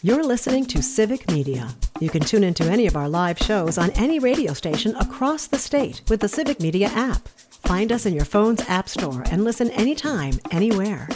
You're listening to Civic Media. You can tune into any of our live shows on any radio station across the state with the Civic Media app. Find us in your phone's app store and listen anytime, anywhere.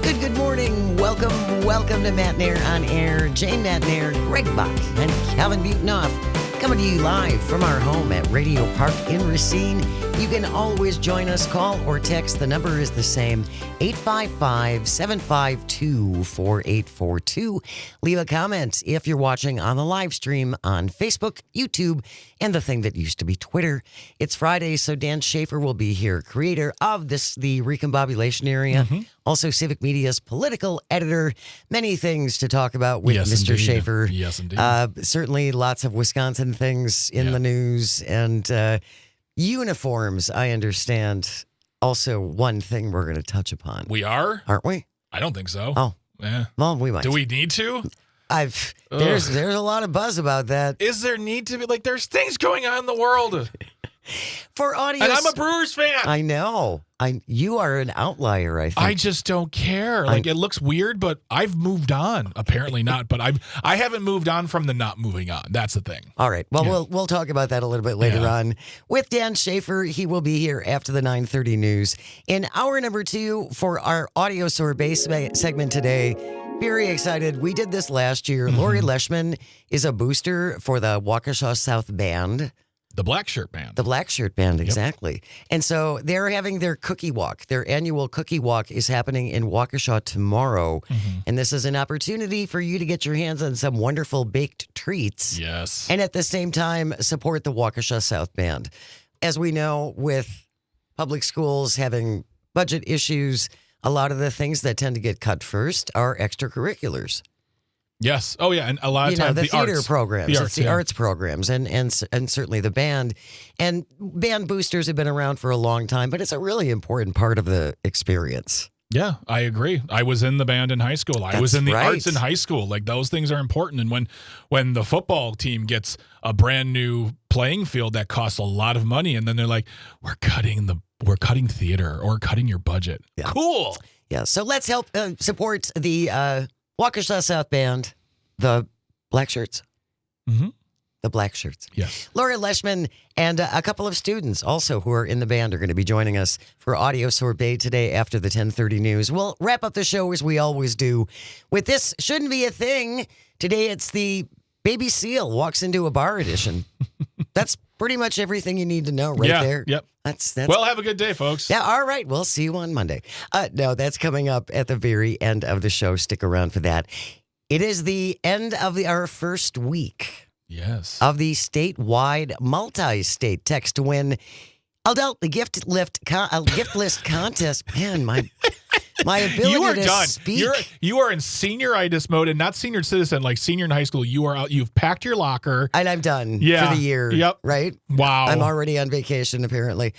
Good morning. Welcome to Matt Nair on Air. Jane Matt Nair, Greg Bach, and Calvin Buetenoff coming to you live from our home at Radio Park in Racine. You can always join us, call or text. The number is the same, 855-752-4842. Leave a comment if you're watching on the live stream on Facebook, YouTube, and the thing that used to be Twitter. It's Friday, so Dan Schaefer will be here, creator of the Recombobulation Area, also Civic Media's political editor. Many things to talk about with Mr. Schaefer. Yes, indeed. Certainly lots of Wisconsin things in the news, and uniforms, I understand, also one thing we're going to touch upon. We are? Aren't we? I don't think so. Oh. Yeah. Well, we might. Do we need to? There's a lot of buzz about that. Is there need to be? Like, there's things going on in the world. For audience. And I'm a Brewers fan. I know. You are an outlier, I think. I just don't care. Like, it looks weird, but I've moved on. Apparently not, but I haven't moved on from the not moving on. That's the thing. All right. Well, we'll talk about that a little bit later on with Dan Schaefer. He will be here after the 9:30 news. In hour number 2 for our audio sorbet segment today, very excited. We did this last year. Lori Leishman is a booster for the Waukesha South Band. The Black Shirt Band. The Black Shirt Band, exactly. And so they're having their cookie walk. Their annual cookie walk is happening in Waukesha tomorrow. And this is an opportunity for you to get your hands on some wonderful baked treats. Yes. And at the same time, support the Waukesha South Band. As we know, with public schools having budget issues, a lot of the things that tend to get cut first are extracurriculars. Yes. Oh, yeah. And a lot of times the theater arts. programs, the arts programs, and certainly the band. And band boosters have been around for a long time, but it's a really important part of the experience. Yeah, I agree. I was in the band in high school. I was in the right. arts in high school. Like, those things are important. And when the football team gets a brand new playing field that costs a lot of money, and then they're like, we're cutting theater or cutting your budget. Yeah. Cool. Yeah. So let's help support the Waukesha South Band, the Black Shirts. The Black Shirts. Yes. Laura Leishman and a couple of students also who are in the band are going to be joining us for Audio Sorbet today after the 10:30 news. We'll wrap up the show as we always do with This Shouldn't Be a Thing. Today it's the Baby Seal Walks Into a Bar edition. That's pretty much everything you need to know there. Yep. That's well, have a good day, folks. Yeah, all right. We'll see you on Monday. No, that's coming up at the very end of the show. Stick around for that. It is the end of our first week. Yes. Of the statewide multi-state text to win adult gift list contest. Man, my ability you are to done. speak. You are in senioritis mode and not senior citizen, like senior in high school. You are out. You've packed your locker. And I'm done for the year. Yep. Right? Wow. I'm already on vacation, apparently.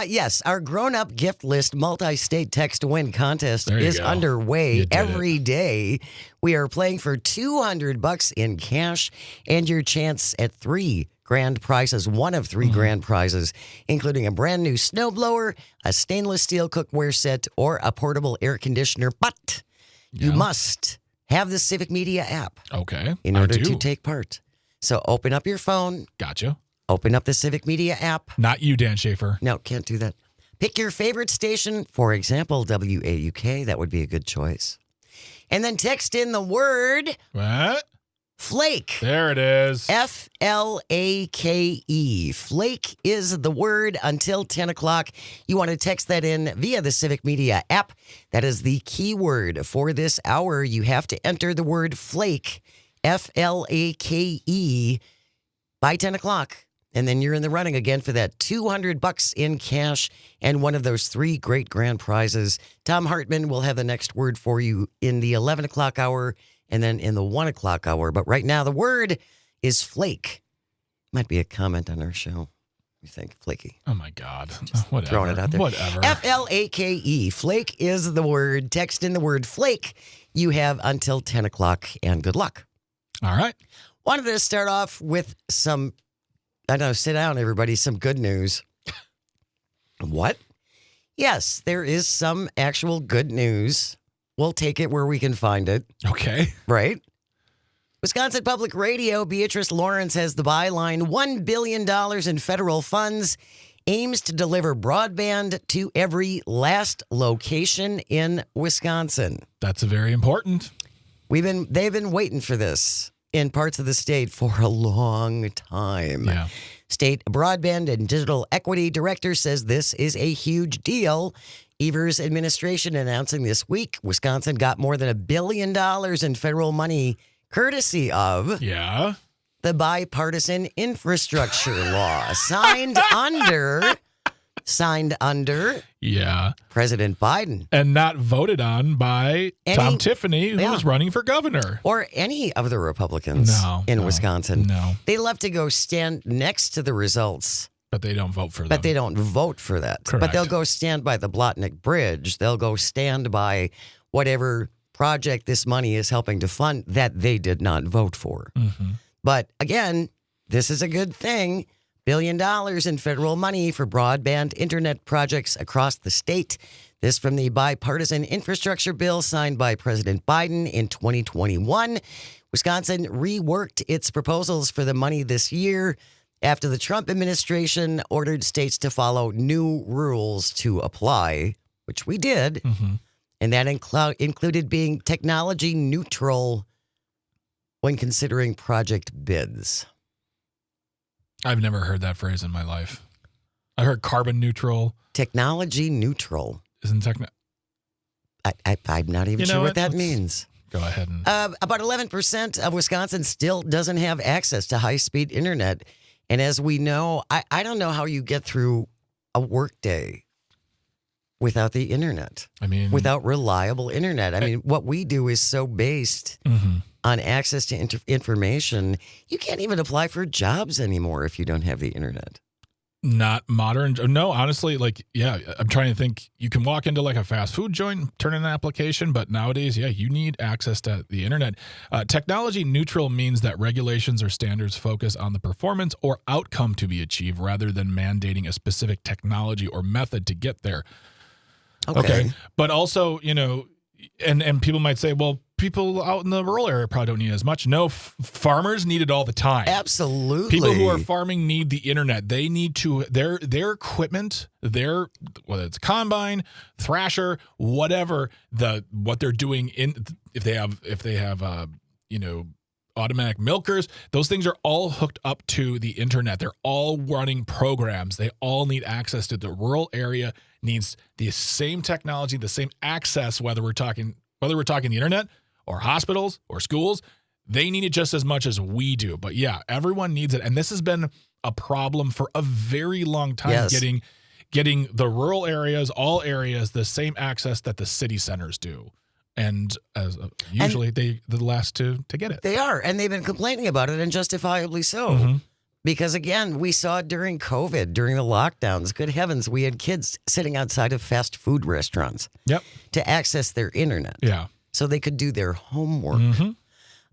Yes, our grown-up gift list multi-state text to win contest is underway every day. We are playing for $200 in cash and your chance at 3 grand prizes, one of 3 grand prizes, including a brand new snowblower, a stainless steel cookware set, or a portable air conditioner. But you must have the Civic Media app in order to take part. So open up your phone. Gotcha. Open up the Civic Media app. Not you, Dan Schaefer. No, can't do that. Pick your favorite station. For example, WAUK. That would be a good choice. And then text in the word What? flake. There it is. Flake. Flake is the word until 10 o'clock. You want to text that in via the Civic Media app. That is the keyword for this hour. You have to enter the word flake, Flake, by 10 o'clock. And then you're in the running again for that $200 in cash and one of those 3 great grand prizes. Tom Hartman will have the next word for you in the 11 o'clock hour and then in the 1 o'clock hour. But right now, the word is flake. Might be a comment on our show. You think flaky? Oh, my God. Whatever. Throwing it out there. Whatever. Flake. Flake is the word. Text in the word flake. You have until 10 o'clock, and good luck. All right. Wanted to start off with some... I know, sit down, everybody. Some good news. What? Yes, there is some actual good news. we'll take it where we can find it. Okay. Right? Wisconsin Public Radio, Beatrice Lawrence has the byline, $1 billion in federal funds aims to deliver broadband to every last location in Wisconsin. That's very important. They've been waiting for this in parts of the state for a long time. Yeah. State Broadband and Digital Equity Director says this is a huge deal. Evers' administration announcing this week Wisconsin got more than $1 billion in federal money courtesy of the bipartisan infrastructure law signed under President Biden. And not voted on by Tom Tiffany, who was running for governor. Or any of the Republicans in Wisconsin. No. They love to go stand next to the results. But they don't vote for them. But they don't vote for that. Correct. But they'll go stand by the Blotnick Bridge. They'll go stand by whatever project this money is helping to fund that they did not vote for. Mm-hmm. But again, this is a good thing. $1 billion in federal money for broadband internet projects across the state. This from the bipartisan infrastructure bill signed by President Biden in 2021. Wisconsin reworked its proposals for the money this year after the Trump administration ordered states to follow new rules to apply, which we did. Mm-hmm. And that included being technology neutral when considering project bids. I've never heard that phrase in my life. I heard carbon neutral. Technology neutral. Isn't I'm not even sure what that means. Go ahead. And about 11% of Wisconsin still doesn't have access to high-speed internet. And as we know, I don't know how you get through a workday without the internet. I mean, without reliable internet. I mean, what we do is so based on access to information. You can't even apply for jobs anymore if you don't have the internet. Not modern. No, honestly, I'm trying to think. You can walk into like a fast food joint, turn in an application, but nowadays, you need access to the internet. Technology neutral means that regulations or standards focus on the performance or outcome to be achieved rather than mandating a specific technology or method to get there. Okay. But also, and people might say, well, people out in the rural area probably don't need as much. No, farmers need it all the time. Absolutely. People who are farming need the internet. They need to their equipment, whether it's combine, thrasher, whatever what they're doing if they have automatic milkers, those things are all hooked up to the internet. They're all running programs. They all need access to the rural area needs the same technology, the same access, whether we're talking the internet or hospitals or schools. They need it just as much as we do. But everyone needs it. And this has been a problem for a very long time, getting the rural areas, all areas, the same access that the city centers do. And usually they're the last to get it. They are. And they've been complaining about it, and justifiably so. Mm-hmm. Because, again, we saw it during COVID, during the lockdowns. Good heavens, we had kids sitting outside of fast food restaurants to access their internet. Yeah. So they could do their homework.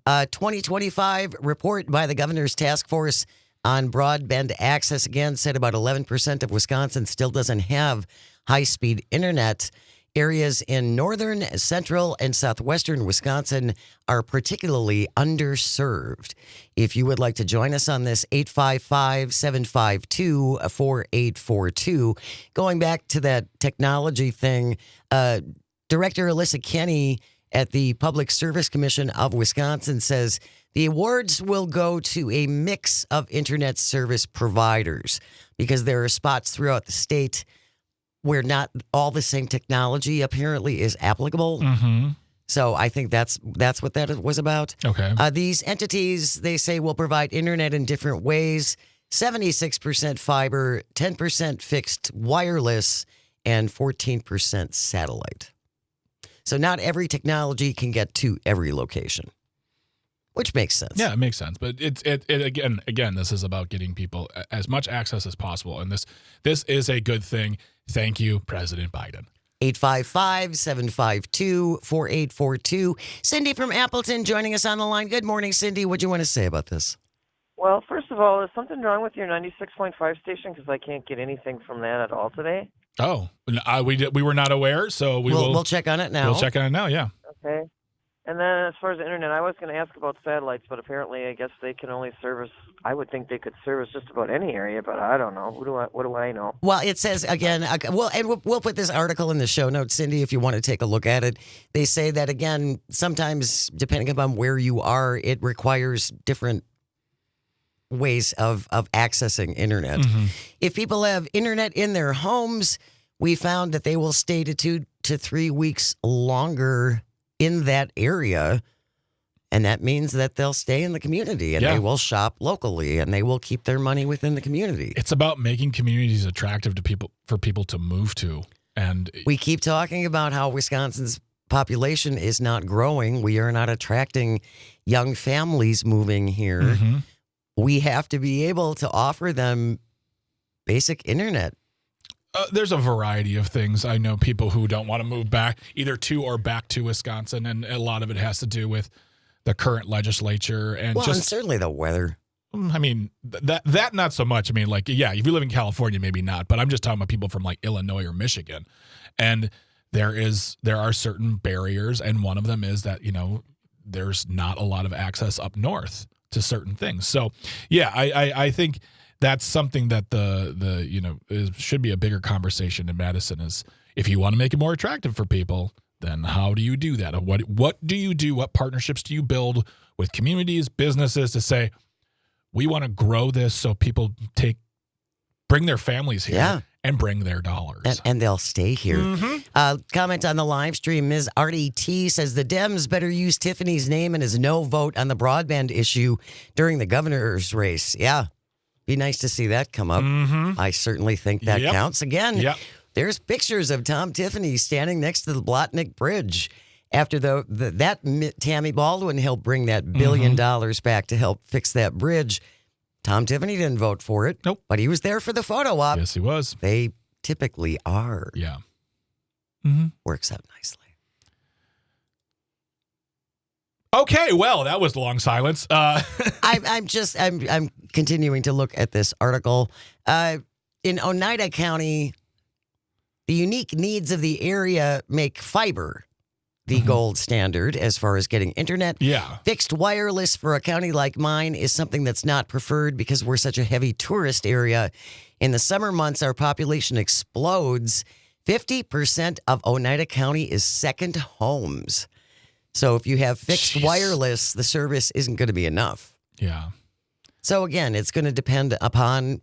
2025 report by the governor's task force on broadband access, again, said about 11% of Wisconsin still doesn't have high-speed internet. Areas in northern, central, and southwestern Wisconsin are particularly underserved. If you would like to join us on this, 855-752-4842. Going back to that technology thing, Director Alyssa Kenny at the Public Service Commission of Wisconsin says the awards will go to a mix of internet service providers because there are spots throughout the state where not all the same technology apparently is applicable. Mm-hmm. So I think that's what that was about. Okay. These entities, they say, will provide internet in different ways. 76% fiber, 10% fixed wireless, and 14% satellite. So not every technology can get to every location, which makes sense. Yeah, it makes sense. But it again, this is about getting people as much access as possible. And this is a good thing. Thank you, President Biden. 855-752-4842. Cindy from Appleton joining us on the line. Good morning, Cindy. What do you want to say about this? Well, first of all, is something wrong with your 96.5 station? Because I can't get anything from that at all today. Oh, we were not aware, so we'll check on it now. We'll check on it now, yeah. Okay. And then as far as the internet, I was going to ask about satellites, but apparently I guess they can only service, I would think they could service just about any area, but I don't know. What do I know? Well, it says again, we'll put this article in the show notes, Cindy, if you want to take a look at it. They say that, again, sometimes depending upon where you are, it requires different ways of accessing internet. Mm-hmm. If people have internet in their homes, we found that they will stay to 2 to 3 weeks longer in that area. And that means that they'll stay in the community and they will shop locally and they will keep their money within the community. It's about making communities attractive to people, for people to move to. And we keep talking about how Wisconsin's population is not growing. We are not attracting young families moving here. Mm-hmm. We have to be able to offer them basic internet. There's a variety of things. I know people who don't want to move back either to or back to Wisconsin, and a lot of it has to do with the current legislature and and certainly the weather. I mean, that not so much. I mean, like, yeah, if you live in California, maybe not, but I'm just talking about people from like Illinois or Michigan, and there are certain barriers, and one of them is that, you know, there's not a lot of access up north to certain things. So, yeah, I think that's something that the you know should be a bigger conversation in Madison. Is if you want to make it more attractive for people, then how do you do that? What do you do? What partnerships do you build with communities, businesses to say, we want to grow this so people bring their families here and bring their dollars. And they'll stay here. Mm-hmm. Comment on the live stream. Ms. Artie T says the Dems better use Tiffany's name and his no vote on the broadband issue during the governor's race. Yeah. Be nice to see that come up. Mm-hmm. I certainly think that counts. Again, there's pictures of Tom Tiffany standing next to the Blotnick Bridge after that Tammy Baldwin helped bring that $1 billion back to help fix that bridge. Tom Tiffany didn't vote for it. Nope. But he was there for the photo op. Yes, he was. They typically are. Yeah. Mm-hmm. Works out nicely. Okay, well, that was a long silence. I'm continuing to look at this article. In Oneida County, the unique needs of the area make fiber the gold standard as far as getting internet. Yeah. Fixed wireless for a county like mine is something that's not preferred because we're such a heavy tourist area. In the summer months, our population explodes. 50% of Oneida County is second homes. So if you have fixed wireless, the service isn't going to be enough. Yeah. So again, it's going to depend upon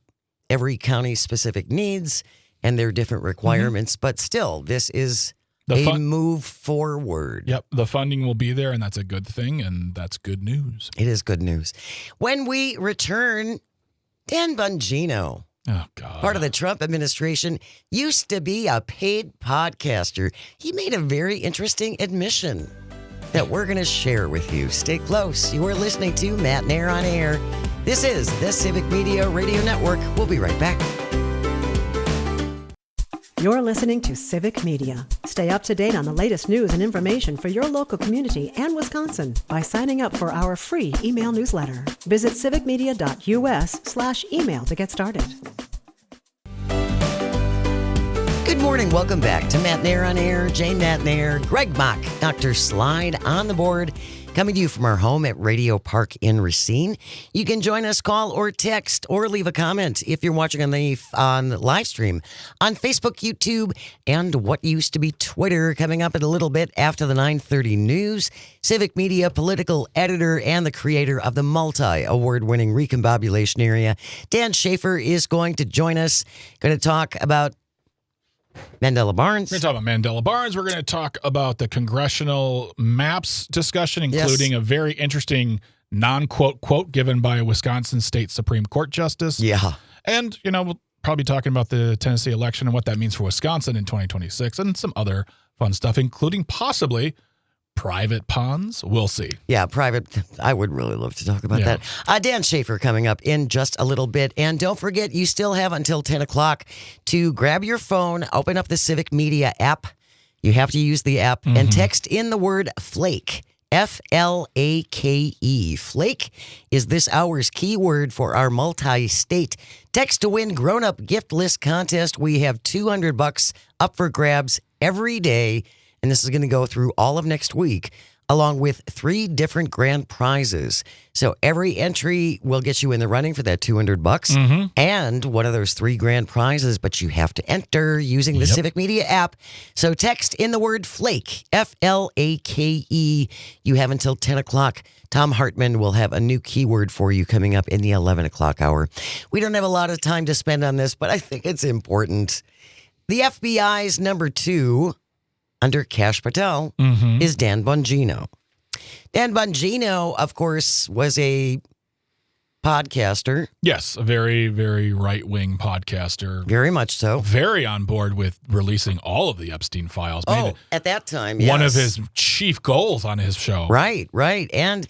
every county's specific needs and their different requirements. But still, this is a move forward. Yep. The funding will be there, and that's a good thing, and that's good news. It is good news. When we return, Dan Bongino, part of the Trump administration, used to be a paid podcaster. He made a very interesting admission that we're going to share with you. Stay close. You are listening to Matt Nair on Air. This is the Civic Media Radio Network. We'll be right back. You're listening to Civic Media. Stay up to date on the latest news and information for your local community and Wisconsin by signing up for our free email newsletter. Visit civicmedia.us/email to get started. Good morning. Welcome back to Matt Nair on Air. Jane Matt Nair, Greg Mock, Dr. Slide on the board, coming to you from our home at Radio Park in Racine. You can join us, call or text or leave a comment if you're watching on the live stream on Facebook, YouTube, and what used to be Twitter. Coming up in a little bit after the 9:30 news, Civic Media political editor and the creator of the multi-award-winning Recombobulation Area, Dan Schaefer, is going to join us. Going to talk about Mandela Barnes. We're going to talk about Mandela Barnes. We're going to talk about the congressional maps discussion, including a very interesting non-quote quote given by a Wisconsin State Supreme Court justice. Yeah. And, we'll probably be talking about the Tennessee election and what that means for Wisconsin in 2026 and some other fun stuff, including possibly private ponds. We'll see. Yeah, private. I would really love to talk about that. Dan Schaefer coming up in just a little bit. And don't forget, you still have until 10 o'clock to grab your phone, open up the Civic Media app. You have to use the app and text in the word FLAKE. FLAKE. Flake is this hour's keyword for our multi-state text to win grown-up gift list contest. We have $200 up for grabs every day. and this is going to go through all of next week, along with 3 different grand prizes. So every entry will get you in the running for that $200 and one of those 3 grand prizes, but you have to enter using the Civic Media app. So text in the word FLAKE, F-L-A-K-E. You have until 10 o'clock. Tom Hartman will have a new keyword for you coming up in the 11 o'clock hour. We don't have a lot of time to spend on this, but I think it's important. The FBI's number 2 under Kash Patel is Dan Bongino. Dan Bongino, of course, was a podcaster. Yes, a very, very right-wing podcaster. Very much so. Very on board with releasing all of the Epstein files. At that time, yes. One of his chief goals on his show. Right. And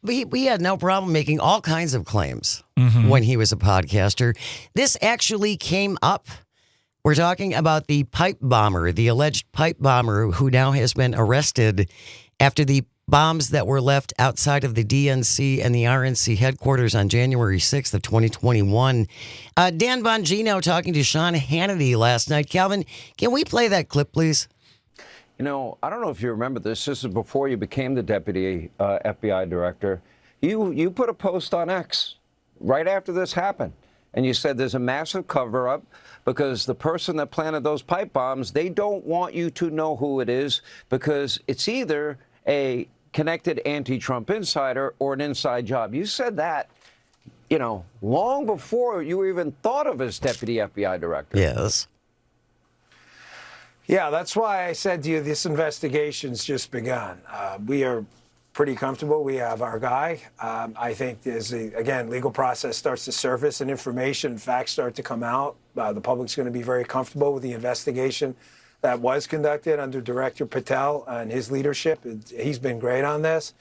we had no problem making all kinds of claims when he was a podcaster. This actually came up. We're talking about the pipe bomber, the alleged pipe bomber who now has been arrested after the bombs that were left outside of the DNC and the RNC headquarters on January 6th of 2021. Dan Bongino talking to Sean Hannity last night. Calvin, can we play that clip, please? You know, I don't know if you remember this. This is before you became the deputy FBI director. You put a post on X right after this happened. And you said there's a massive cover-up because the person that planted those pipe bombs, they don't want you to know who it is because it's either a connected anti-Trump insider or an inside job. You said that, you know, long before you even thought of as deputy FBI director. Yes. Yeah, that's why I said to you, this investigation's just begun. We are pretty comfortable. We have our guy. I think as again, legal process starts to surface and information and facts start to come out, the public's going to be very comfortable with the investigation that was conducted under Director Patel and his leadership. He's been great on this.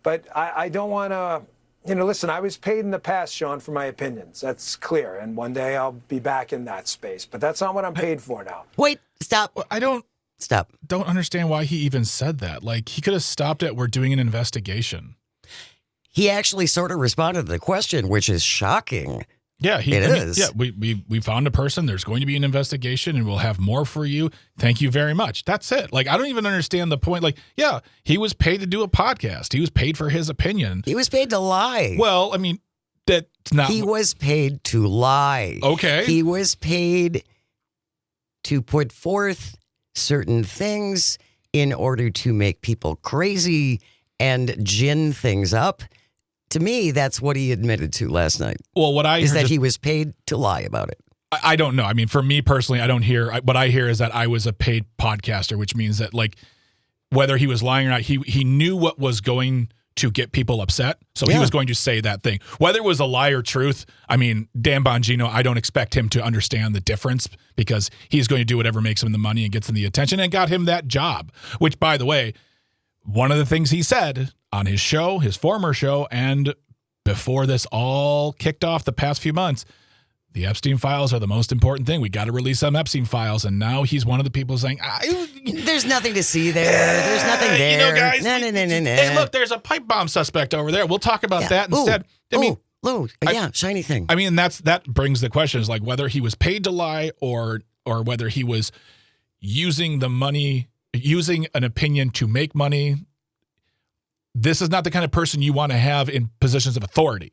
But I don't want to, listen, I was paid in the past, Sean, for my opinions. That's clear. And one day I'll be back in that space. But that's not what I'm paid for now. Wait, stop. Don't understand why he even said that. Like, he could have stopped it. We're doing an investigation. He actually sort of responded to the question, which is shocking. Yeah, it is. Yeah, we found a person. There's going to be an investigation, and we'll have more for you. Thank you very much. That's it. Like, I don't even understand the point. Like, yeah, he was paid to do a podcast. He was paid for his opinion. He was paid to lie. Well, I mean, that's not. He was paid to lie. Okay. He was paid to put forth certain things in order to make people crazy and gin things up. To me, that's what he admitted to last night. Well, what I is heard that he was paid to lie about it. I don't know. I mean, for me personally, I don't hear. What I hear is that I was a paid podcaster, which means that, like, whether he was lying or not, he knew what was going to get people upset, so he was going to say that thing. Whether it was a lie or truth, I mean, Dan Bongino, I don't expect him to understand the difference because he's going to do whatever makes him the money and gets him the attention and got him that job. Which, by the way, one of the things he said on his show, his former show, and before this all kicked off the past few months, the Epstein files are the most important thing. We got to release some Epstein files. And now he's one of the people saying, there's nothing to see there. There's nothing there. Guys, no. Hey, look, there's a pipe bomb suspect over there. We'll talk about that instead. Shiny thing. I mean, that brings the question is like whether he was paid to lie or whether he was using the money, using an opinion to make money. This is not the kind of person you want to have in positions of authority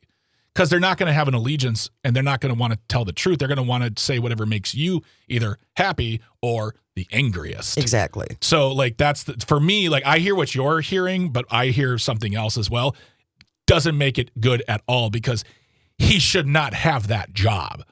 because they're not going to have an allegiance and they're not going to want to tell the truth. They're going to want to say whatever makes you either happy or the angriest. Exactly. So, like, for me, like, I hear what you're hearing, but I hear something else as well. Doesn't make it good at all because he should not have that job.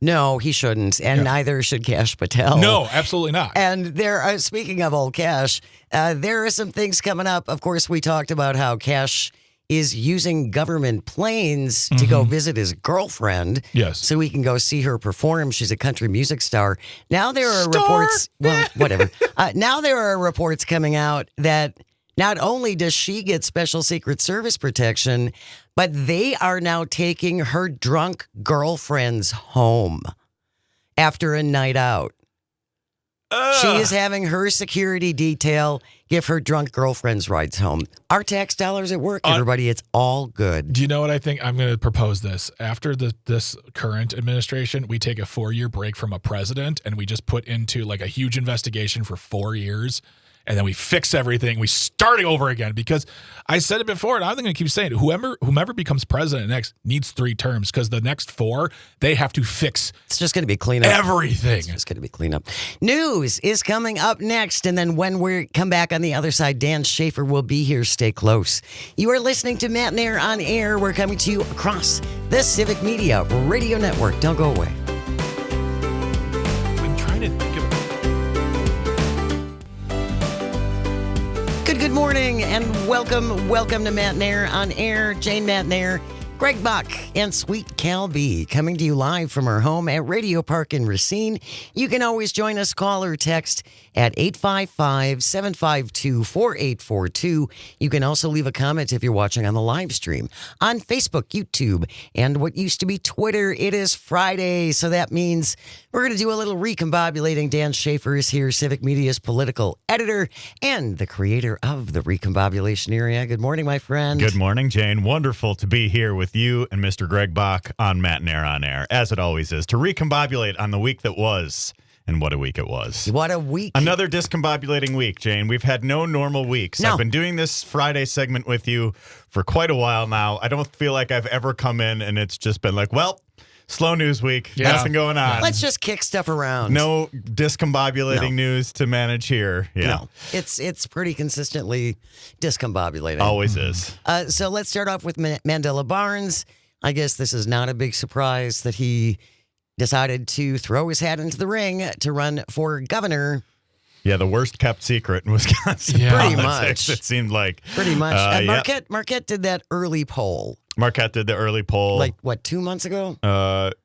No, he shouldn't. And neither should Kash Patel. No, absolutely not. And there are, speaking of old Kash, there are some things coming up. Of course, we talked about how Kash is using government planes to go visit his girlfriend. Yes. So he can go see her perform. She's a country music star. Now there are reports. Well, whatever. Now there are reports coming out that not only does she get special Secret Service protection, but they are now taking her drunk girlfriends home after a night out. She is having her security detail give her drunk girlfriends rides home. Our tax dollars at work, everybody. It's all good. Do you know what I think? I'm going to propose this. After this current administration, we take a 4-year break from a president and we just put into like a huge investigation for 4 years. and then we fix everything. We start over again, because I said it before, and I'm going to keep saying it. Whomever becomes president next needs 3 terms, because the next 4, they have to fix. It's just going to be cleanup. Everything. It's just going to be cleanup. News is coming up next, and then when we come back on the other side, Dan Schaefer will be here. Stay close. You are listening to Matt and Air on Air. We're coming to you across the Civic Media Radio Network. Don't go away. I'm trying to think of. Good morning and welcome to Matt and Air on Air. Jane Matt and Air, Greg Buck, and Sweet Cal B coming to you live from our home at Radio Park in Racine. You can always join us, call or text at 855-752-4842. You can also leave a comment if you're watching on the live stream on Facebook, YouTube, and what used to be Twitter. It is Friday, so that means we're going to do a little recombobulating. Dan Schaefer is here, Civic Media's political editor and the creator of the Recombobulation Area. Good morning, my friend. Good morning, Jane. Wonderful to be here with you and Mr. Greg Bach on Matt and Air on Air, as it always is, to recombobulate on the week that was. And what a week it was. What a week. Another discombobulating week, Jane. We've had no normal weeks. No. I've been doing this Friday segment with you for quite a while now. I don't feel like I've ever come in and it's just been like, well, slow news week. Yeah. Nothing going on. Let's just kick stuff around. No discombobulating news to manage here. Yeah. No. It's pretty consistently discombobulating. Always is. So let's start off with Mandela Barnes. I guess this is not a big surprise that he decided to throw his hat into the ring to run for governor. Yeah, the worst kept secret in Wisconsin. Yeah. Pretty politics, much. It seemed like. Pretty much. Yep. Marquette did that early poll. Marquette did the early poll. Like, what, 2 months ago?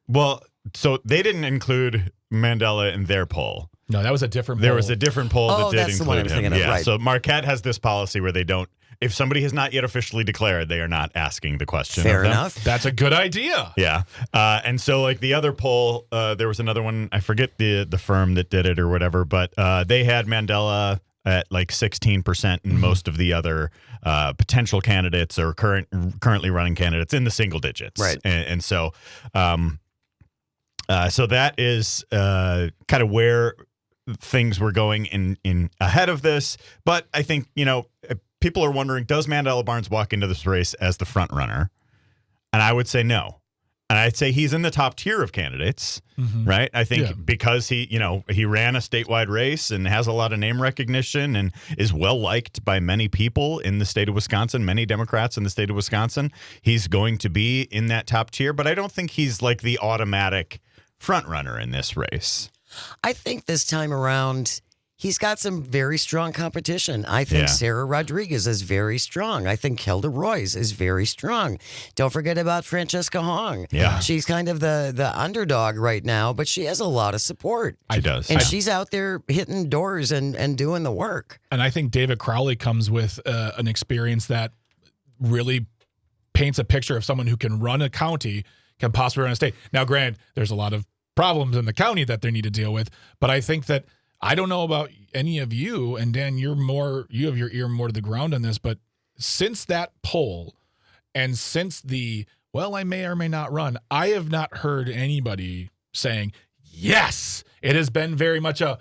Well, so they didn't include Mandela in their poll. No, that was a different. There poll. was a different poll Oh, that did that's the one I include was him. thinking of, Yeah, right. so Marquette has this policy where they don't. If somebody has not yet officially declared, they are not asking the question. Fair of them. enough. That's a good idea. Yeah, and so like the other poll, there was another one. I forget the firm that did it or whatever, but they had Mandela at like 16%, and most of the other potential candidates or currently running candidates in the single digits. Right. And so, so that is kind of where things were going in ahead of this. But I think, people are wondering, does Mandela Barnes walk into this race as the front runner? And I would say no. And I'd say he's in the top tier of candidates, right? I think because he ran a statewide race and has a lot of name recognition and is well liked by many people in the state of Wisconsin, many Democrats in the state of Wisconsin, he's going to be in that top tier. But I don't think he's like the automatic front runner in this race. I think this time around, he's got some very strong competition. I think Sarah Rodriguez is very strong. I think Kelda Roys is very strong. Don't forget about Francesca Hong. Yeah. She's kind of the underdog right now, but she has a lot of support. She does. And she's out there hitting doors and doing the work. And I think David Crowley comes with an experience that really paints a picture of someone who can run a county, can possibly run a state. Now, granted, there's a lot of problems in the county that they need to deal with, but I think that I don't know about any of you, and Dan, you have your ear more to the ground on this, but since that poll and since I may or may not run, I have not heard anybody saying, yes, it has been very much a,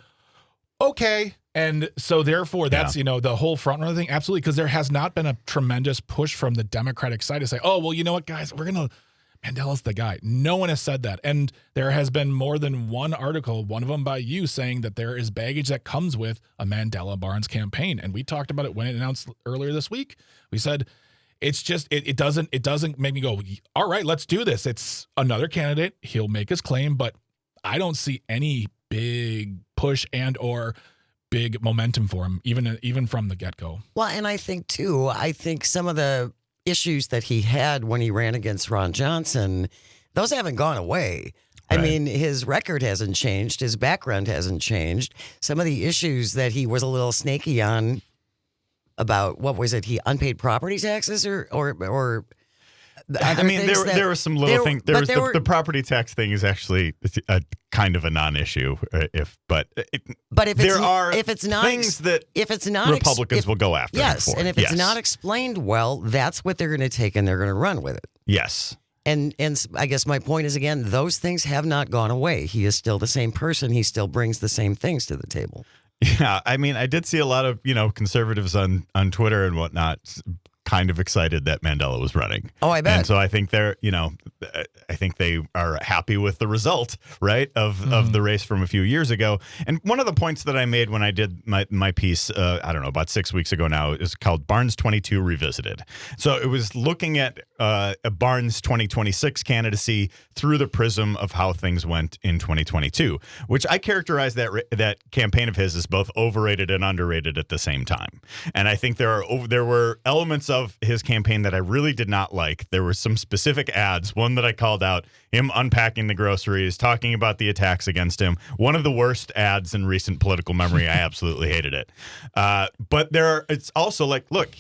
okay. And so therefore that's, the whole front runner thing. Absolutely. Because there has not been a tremendous push from the Democratic side to say, oh, well, you know what, guys, Mandela's the guy. No one has said that. And there has been more than one article, one of them by you, saying that there is baggage that comes with a Mandela Barnes campaign. And we talked about it when it announced earlier this week. We said it's just it doesn't make me go, all right, let's do this. It's another candidate. He'll make his claim, but I don't see any big push and or big momentum for him, even from the get-go. Well, and I think some of the issues that he had when he ran against Ron Johnson, those haven't gone away. Right. I mean, his record hasn't changed. His background hasn't changed. Some of the issues that he was a little snaky on about, what was it? He unpaid property taxes or I mean, there were some little things. The property tax thing is actually a kind of a non-issue. If it's not things that Republicans will go after. Yes, him for. And if it's not explained well, that's what they're going to take and they're going to run with it. Yes. And I guess my point is, again, those things have not gone away. He is still the same person. He still brings the same things to the table. Yeah, I mean, I did see a lot of, conservatives on Twitter and whatnot kind of excited that Mandela was running. Oh, I bet. And so I think I think they are happy with the result, right, of the race from a few years ago. And one of the points that I made when I did my piece, I don't know, about 6 weeks ago now, is called Barnes 22 Revisited. So it was looking at a Barnes 2026 candidacy through the prism of how things went in 2022, which I characterize that campaign of his as both overrated and underrated at the same time. And I think there were elements of his campaign that I really did not like. There were some specific ads, one that I called out, him unpacking the groceries, talking about the attacks against him. One of the worst ads in recent political memory. I absolutely hated it. But it's also like, look,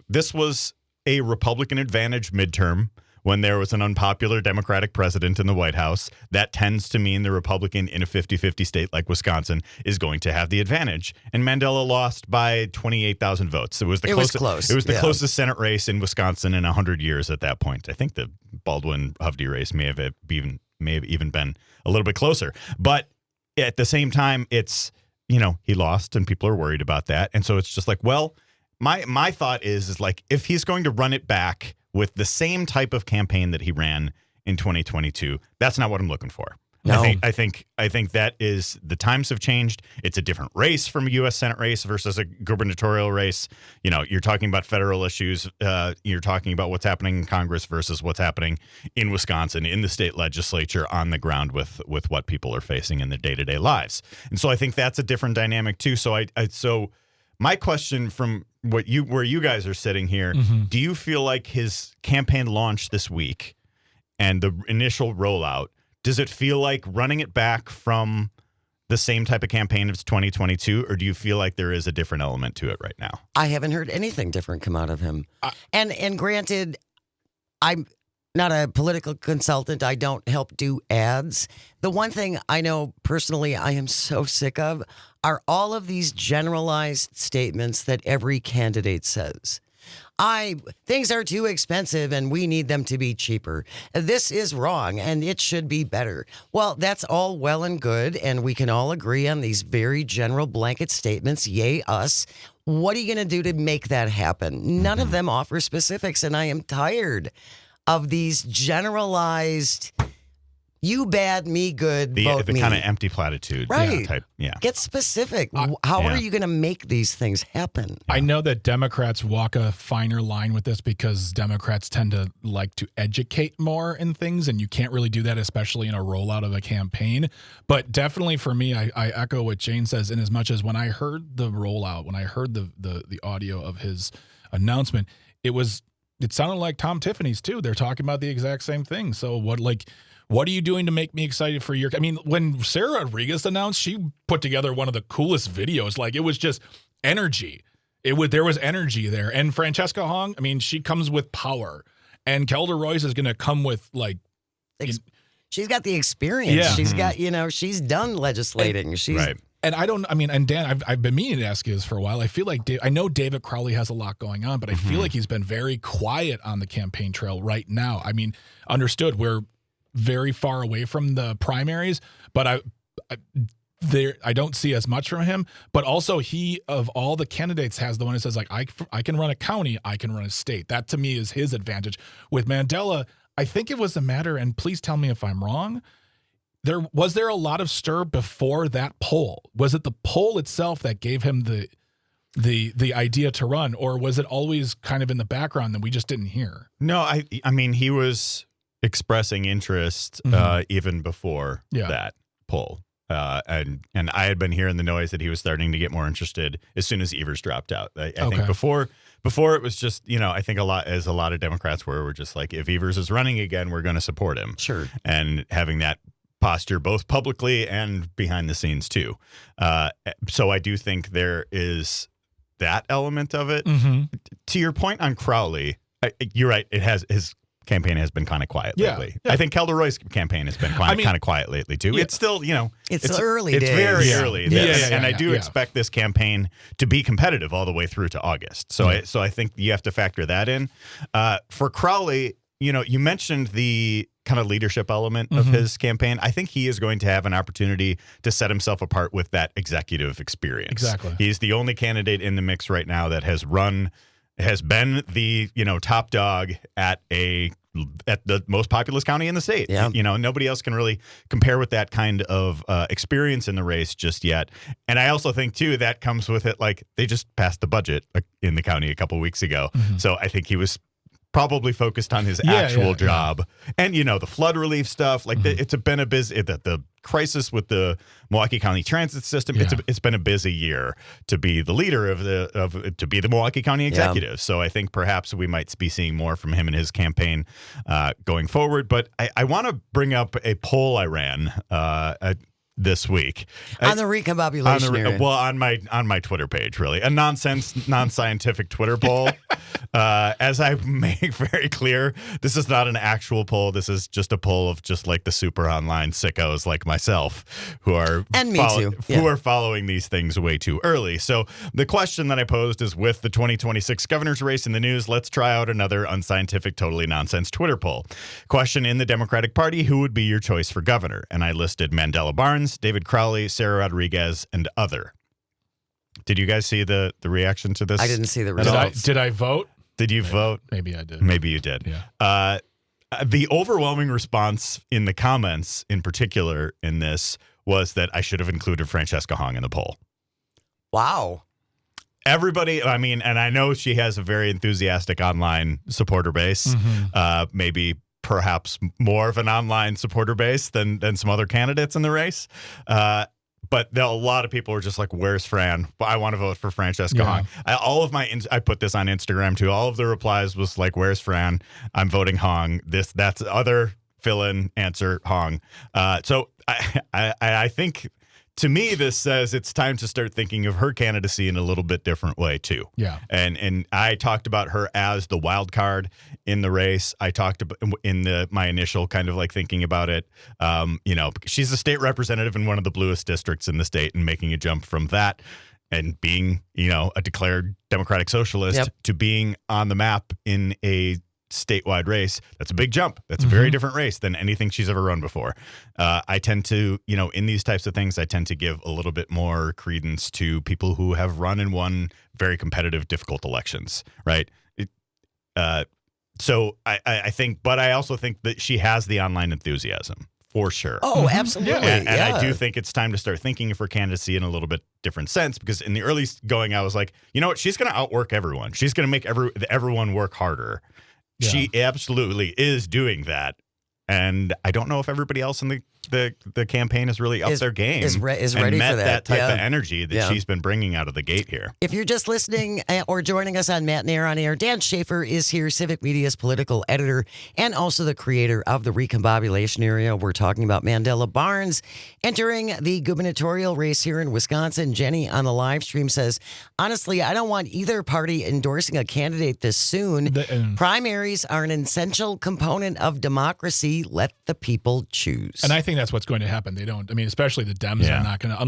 this was a Republican advantage midterm when there was an unpopular Democratic president in the White House. That tends to mean the Republican in a 50-50 state like Wisconsin is going to have the advantage. And Mandela lost by 28,000 votes. It was the closest Senate race in Wisconsin in 100 years at that point. I think the Baldwin-Hovde race may have even been a little bit closer. But at the same time, it's, he lost and people are worried about that. And so it's just like, well, my thought is like, if he's going to run it back with the same type of campaign that he ran in 2022, that's not what I'm looking for. No. I think that is, the times have changed. It's a different race from a U.S. Senate race versus a gubernatorial race. You're talking about federal issues. You're talking about what's happening in Congress versus what's happening in Wisconsin, in the state legislature, on the ground with what people are facing in their day-to-day lives. And so I think that's a different dynamic too. So so my question from where you guys are sitting here, do you feel like his campaign launch this week and the initial rollout, does it feel like running it back from the same type of campaign as 2022, or do you feel like there is a different element to it right now? I haven't heard anything different come out of him. And granted, I'm not a political consultant. I don't help do ads. The one thing I know personally I am so sick of are all of these generalized statements that every candidate says. Things are too expensive and we need them to be cheaper. This is wrong and it should be better. Well, that's all well and good, and we can all agree on these very general blanket statements. Yay, us. What are you going to do to make that happen? None of them offer specifics, and I am tired of these generalized, you bad, me good, vote the me. kind of empty platitude Right. type. Yeah. Get specific. How are you going to make these things happen? I know that Democrats walk a finer line with this because Democrats tend to like to educate more in things, and you can't really do that, especially in a rollout of a campaign. But definitely for me, I echo what Jane says, in as much as when I heard the rollout, when I heard the audio of his announcement, it sounded like Tom Tiffany's too. They're talking about the exact same thing. So what are you doing to make me excited for your? I mean, when Sarah Rodriguez announced, she put together one of the coolest videos. Like, it was just energy. There was energy there. And Francesca Hong, I mean, she comes with power. And Kelda Royce is going to come with She's got the experience. Yeah. She's got, she's done legislating. Right. And Dan, I've been meaning to ask you this for a while. I feel like I know David Crowley has a lot going on, but I feel like he's been very quiet on the campaign trail right now. I mean, understood, we're very far away from the primaries, but I don't see as much from him. But also, he, of all the candidates, has the one who says, like, I can run a county, I can run a state. That to me is his advantage. With Mandela, I think it was a matter, and please tell me if I'm wrong, Was there a lot of stir before that poll? Was it the poll itself that gave him the idea to run, or was it always kind of in the background that we just didn't hear? No, I mean, he was expressing interest even before that poll. And I had been hearing the noise that he was starting to get more interested as soon as Evers dropped out. I think before it was just, I think a lot of Democrats were just like, if Evers is running again, we're going to support him. Sure. And having that posture both publicly and behind the scenes too. So I do think there is that element of it. To your point on Crowley, you're right. His campaign has been kind of quiet lately. Yeah. I think Kelda Roy's campaign has been kind of quiet lately too. It's still, it's early days. It's very early. And I do yeah. expect this campaign to be competitive all the way through to August. So I think you have to factor that in. For Crowley, you mentioned the kind of leadership element of his campaign, I think he is going to have an opportunity to set himself apart with that executive experience. Exactly. He's the only candidate in the mix right now that has been the, top dog at the most populous county in the state. Yeah. Nobody else can really compare with that kind of experience in the race just yet. And I also think, too, that comes with it, like, they just passed the budget in the county a couple weeks ago. So I think he was probably focused on his actual job. And, the flood relief stuff, like it's been a busy, the crisis with the Milwaukee County transit system. Yeah. It's been a busy year to be the leader to be the Milwaukee County executive. Yeah. So I think perhaps we might be seeing more from him in his campaign going forward. But I want to bring up a poll I ran this week on the recombobulation area. Well, on my Twitter page, really, a non-scientific Twitter poll. As I make very clear, this is not an actual poll. This is just a poll of just like the super online sickos like myself who are who are following these things way too early. So the question that I posed is, with the 2026 governor's race in the news, let's try out another unscientific, totally nonsense Twitter poll. Question: in the Democratic Party, who would be your choice for governor? And I listed Mandela Barnes, David Crowley, Sarah Rodriguez, and other. Did you guys see the reaction to this? I didn't see the results. Did I vote? Did you vote? Maybe I did. Maybe you did. Yeah. The overwhelming response in the comments, in particular in this, was that I should have included Francesca Hong in the poll. Wow. Everybody, and I know she has a very enthusiastic online supporter base, maybe perhaps more of an online supporter base than some other candidates in the race. But a lot of people were just like, where's Fran? I want to vote for Francesca Hong. I put this on Instagram too. All of the replies was like, where's Fran? I'm voting Hong. That's other fill-in answer Hong. So I think, to me, this says it's time to start thinking of her candidacy in a little bit different way too. Yeah. And I talked about her as the wild card in the race. I talked about in my initial kind of like thinking about it. She's a state representative in one of the bluest districts in the state, and making a jump from that and being, a declared Democratic Socialist to being on the map in a statewide race. That's a big jump. That's a very different race than anything she's ever run before. I tend to, in these types of things, I tend to give a little bit more credence to people who have run and won very competitive, difficult elections, right? So I think, but I also think that she has the online enthusiasm for sure. Oh, absolutely. And I do think it's time to start thinking of her candidacy in a little bit different sense, because in the early going, I was like, she's going to outwork everyone. She's going to make everyone work harder. Yeah. She absolutely is doing that. And I don't know if everybody else in the campaign has really upped their game is ready and met for that type of energy that she's been bringing out of the gate here. If you're just listening or joining us on Matt and Air on Air, Dan Schaefer is here, Civic Media's political editor and also the creator of the Recombobulation Area. We're talking about Mandela Barnes entering the gubernatorial race here in Wisconsin. Jenny on the live stream says, honestly, I don't want either party endorsing a candidate this soon. Primaries are an essential component of democracy. Let the people choose. And I think that's what's going to happen. They don't. Especially the Dems are not going to,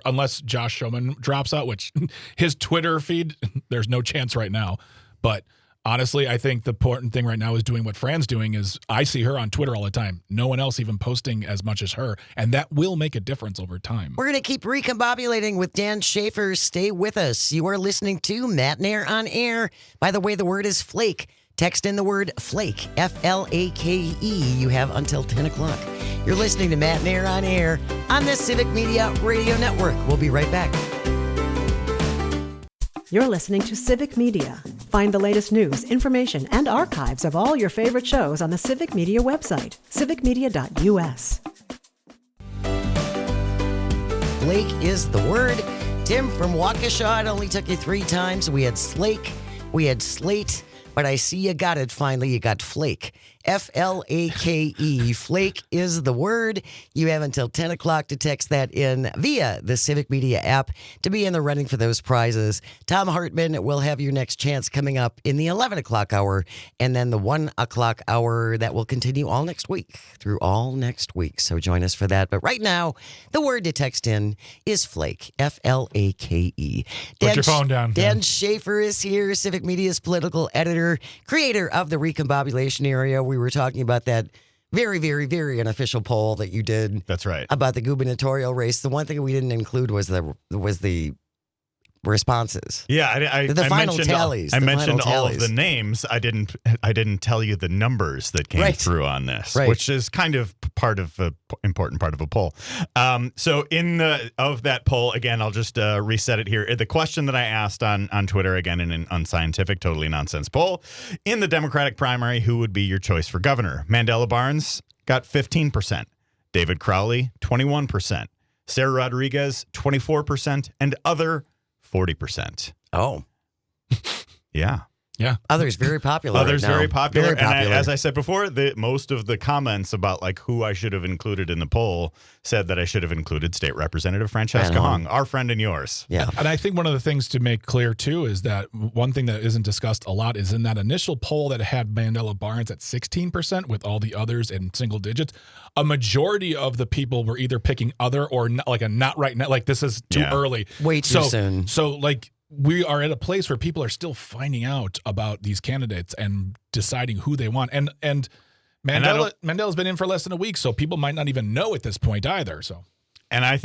unless Josh Showman drops out, which his Twitter feed, there's no chance right now. But honestly, I think the important thing right now is doing what Fran's doing. Is I see her on Twitter all the time. No one else even posting as much as her, and that will make a difference over time. We're going to keep recombobulating with Dan Schaefer. Stay with us. You are listening to Matt and Air on Air. By the way, the word is flake. Text in the word flake, F-L-A-K-E. You have until 10 o'clock. You're listening to Matt and Air on Air on the Civic Media Radio Network. We'll be right back. You're listening to Civic Media. Find the latest news, information, and archives of all your favorite shows on the Civic Media website, civicmedia.us. Flake is the word. Tim from Waukesha, it only took you 3 times. We had slake, we had slate, but I see you got it finally. You got flake. F-L-A-K-E. Flake is the word. You have until 10 o'clock to text that in via the Civic Media app to be in the running for those prizes. Tom Hartman will have your next chance coming up in the 11 o'clock hour, and then the 1 o'clock hour that will continue all next week, through all next week. So join us for that. But right now, the word to text in is flake. F-L-A-K-E. Put your phone down. Dan Schaefer is here, Civic Media's political editor, creator of the Recombobulation Area. we were talking about that very, very, very unofficial poll that you did. That's right. About the gubernatorial race. The one thing we didn't include was the responses. Yeah, The final mentioned tallies. I The mentioned final all of tallies. the names. I didn't tell you the numbers that came Right. through on this, Right. which is kind of part of a important part of a poll. So of that poll, again, I'll just reset it here. The question that I asked on Twitter, again, in an unscientific, totally nonsense poll, in the Democratic primary, who would be your choice for governor? Mandela Barnes got 15%. David Crowley, 21%. Sarah Rodriguez, 24%. And other, 40%. Oh. Yeah. Yeah. Others very popular. Others right now. very popular. Very popular. And as I said before, most of the comments about like who I should have included in the poll said that I should have included State Representative Francesca Fran Hung, our friend and yours. Yeah. And I think one of the things to make clear, too, is that one thing that isn't discussed a lot is in that initial poll that had Mandela Barnes at 16% with all the others in single digits, a majority of the people were either picking other or not, like a not right now, like this is too Yeah. early. Way too soon. So like we are at a place where people are still finding out about these candidates and deciding who they want. And Mandela's been in for less than a week, so people might not even know at this point either. So, And I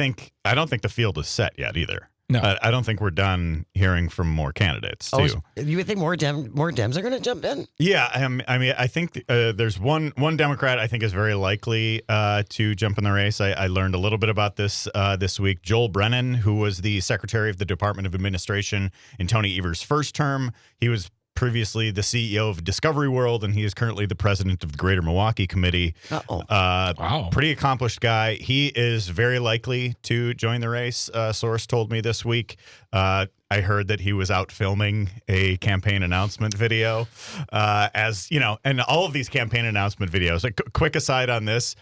don't think the field is set yet either. No. I don't think we're done hearing from more candidates too. You would think more Dems are going to jump in? Yeah, I mean, I think there's one Democrat I think is very likely to jump in the race. I learned a little bit about this this week. Joel Brennan, who was the Secretary of the Department of Administration in Tony Evers' first term, he was previously the CEO of Discovery World, and he is currently the president of the Greater Milwaukee Committee. Wow. Pretty accomplished guy. He is very likely to join the race, source told me this week. I heard that he was out filming a campaign announcement video. As you know, and all of these campaign announcement videos, a quick aside on this,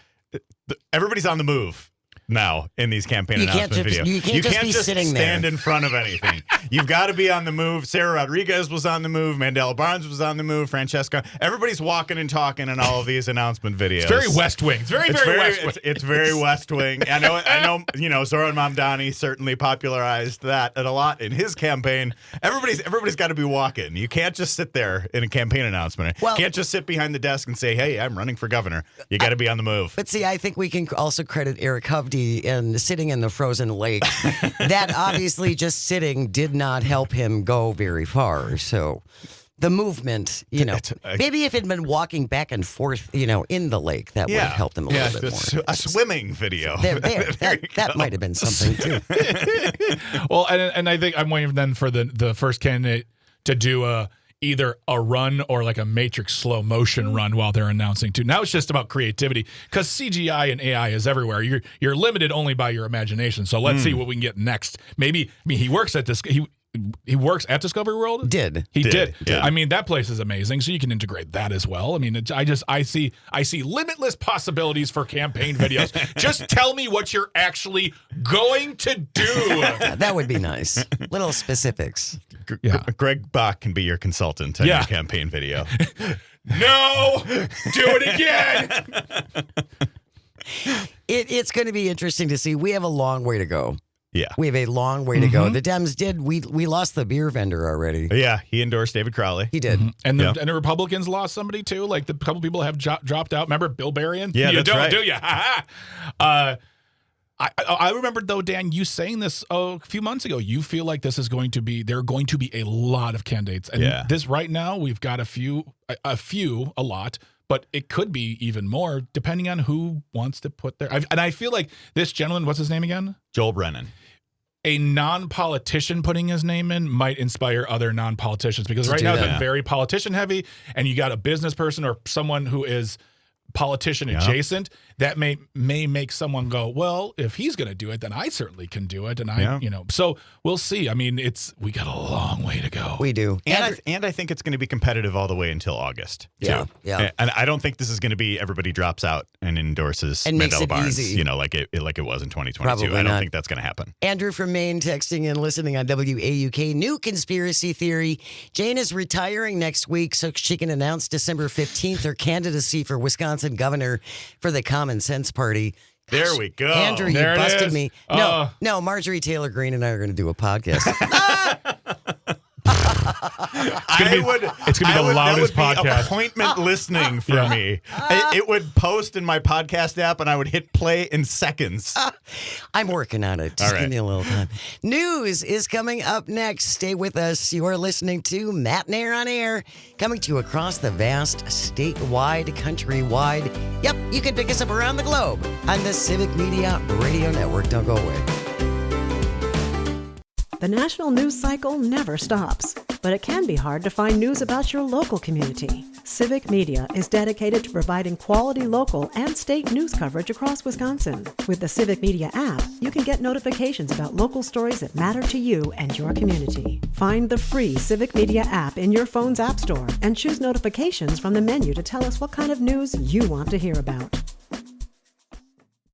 everybody's on the move now in these campaign announcement videos. You can't just be sitting stand there. in front of anything. You've got to be on the move. Sarah Rodriguez was on the move. Mandela Barnes was on the move. Francesca. Everybody's walking and talking in all of these announcement videos. It's very West Wing. It's very West Wing. It's very West Wing. I know. You know, Zoran Mamdani certainly popularized that a lot in his campaign. Everybody's got to be walking. You can't just sit there in a campaign announcement. Well, you can't just sit behind the desk and say, "Hey, I'm running for governor." You got to be on the move. But see, I think we can also credit Eric Hovde in sitting in the frozen lake. That obviously just sitting did not help him go very far. So the movement, maybe if he'd been walking back and forth, in the lake, that would have helped him a little bit more. A swimming video. That might have been something too. Well, and I think I'm waiting then for the first candidate to do either a run or like a Matrix slow motion run while they're announcing too. Now it's just about creativity because CGI and AI is everywhere. You're limited only by your imagination. So let's see what we can get next. Maybe he works at this. He works at Discovery World. He did. Yeah. I mean, that place is amazing. So you can integrate that as well. I mean, I see limitless possibilities for campaign videos. Just tell me what you're actually going to do. That would be nice. Little specifics. Yeah. Greg Bach can be your consultant on your campaign video. No, do it again. It's going to be interesting to see. We have a long way to go. Yeah. We have a long way to go. The Dems did. We lost the beer vendor already. Yeah, he endorsed David Crowley. He did. And the Republicans lost somebody too. Like the couple people have dropped out. Remember Bill Berrien? Yeah, you that's don't, right. do you? I remember though, Dan, you saying this a few months ago. You feel like there are going to be a lot of candidates, and this right now we've got a lot. But it could be even more depending on who wants to put their. And I feel like this gentleman, what's his name again? Joel Brennan. A non-politician putting his name in might inspire other non-politicians because right now it's very politician heavy, and you got a business person or someone who is politician adjacent that may make someone go, well, if he's going to do it, then I certainly can do it. And so we'll see. I mean, we got a long way to go. We do. And I think it's going to be competitive all the way until August. Yeah. Too. And I don't think this is going to be everybody drops out and endorses and makes Mandela it Barnes, easy. like it was in 2022. Probably I don't not. think that's going to happen. Andrew from Maine texting and listening on WAUK. New conspiracy theory. Jane is retiring next week so she can announce December 15th her candidacy for Wisconsin governor for the Common Sense Party. There we go. Andrew, you There it busted is. me. No, Marjorie Taylor Greene and I are going to do a podcast. It's gonna be the loudest that would be podcast. Appointment listening for me. It would post in my podcast app, and I would hit play in seconds. I'm working on it. Just All right. give me a little time. News is coming up next. Stay with us. You are listening to Matt Nair on Air, coming to you across the vast, statewide, countrywide. Yep, you can pick us up around the globe on the Civic Media Radio Network. Don't go away. The national news cycle never stops, but it can be hard to find news about your local community. Civic Media is dedicated to providing quality local and state news coverage across Wisconsin. With the Civic Media app, you can get notifications about local stories that matter to you and your community. Find the free Civic Media app in your phone's app store and choose notifications from the menu to tell us what kind of news you want to hear about.